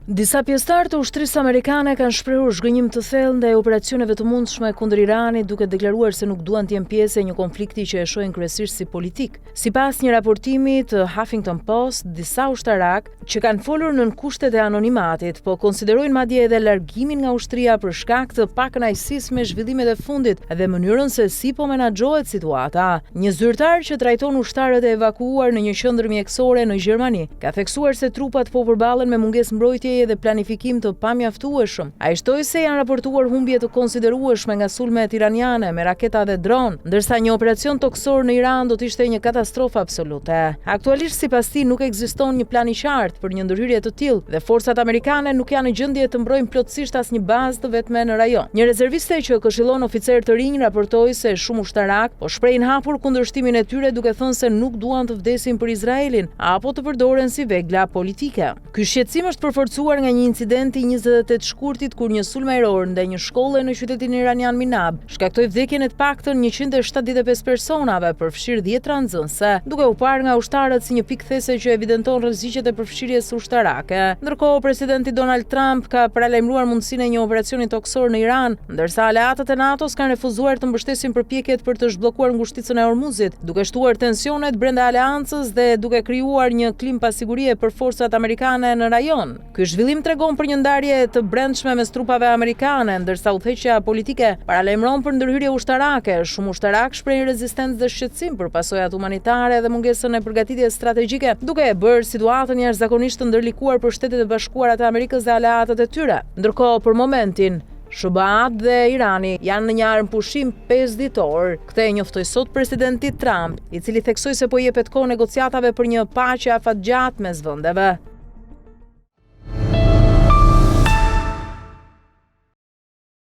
Disa pjesëtar të ushtrisë amerikane kanë shprehur zhgënjim të thellë ndaj operacioneve të mundshme kundër Iranit, duke deklaruar se nuk duan të jenë pjesë e një konflikti që e shohin kryesisht si politik. Sipas një raportimi të Huffington Post, disa ushtarak që kanë folur nën kushtet e anonimatit, po konsiderojnë madje edhe largimin nga ushtria për shkak të pakënaqësisë me zhvillimet e fundit dhe mënyrën se si po menaxhohet situata. Një zyrtar që trajton ushtarët e evakuuar në një qendër mjekësore në Gjermani ka theksuar se trupat po përballen me mungesë mbrojtjeje dhe planifikim të pamjaftueshëm. Ai shtoi se janë raportuar humbje të konsiderueshme nga sulmet iraniane me raketa dhe dron, ndërsa një operacion toksor në Iran do të ishte një katastrofë absolute. Aktualisht sipas tij nuk ekziston një plan i qartë për një ndërhyrje të tillë dhe forcat amerikane nuk janë në gjendje të mbrojnë plotësisht asnjë bazë të vetme në rajon. Një rezerviste që këshillon oficer të rinj raportoi se shumë ushtarak po shprehin hapur kundërshtimin e tyre, duke thënë se nuk duan të vdesin për Izraelin apo të përdoren si vegla politike. Ky shqetësim është përforcuar nga një incident i 28 shkurtit kur një sulm ajror ndaj një shkolle në qytetin iranian Minab shkaktoi vdekjen e të paktën 175 personave, përfshirë 10 tranzënse, duke u parë nga ushtarët si një pikë these që evidenton rreziqet e përfshirjes ushtarake. Ndërkohë, presidenti Donald Trump ka paralajmëruar mundësinë e një operacioni toksor në Iran, ndërsa aleatët e NATO-s kanë refuzuar të mbështesin përpjekjet për të zhbllokuar ngushticën e Hormuzit, duke shtuar tensionet brenda aleancës dhe duke krijuar një klimë pasigurie për forcat amerikane në rajon. Ky zhvillim tregon për një ndarje të brendshme mes trupave amerikane, ndërsa udhëheqja politike paralajmëron për ndërhyrje ushtarake. Shumë ushtarak shprehin rezistencë dhe shqetësim për pasojat humanitare dhe mungesën e përgatitjes strategjike, duke e bërë situatën jashtëzakonisht të ndërlikuar për Shtetet e Bashkuara të Amerikës dhe aleatët e tyre. Ndërkohë, për momentin, SBA dhe Irani janë në një armpushim 5 ditor. Këtë e njoftoi sot presidenti Trump, i cili theksoi se po jepet kohë negociatave për një paqe afatgjatë mes vendeve.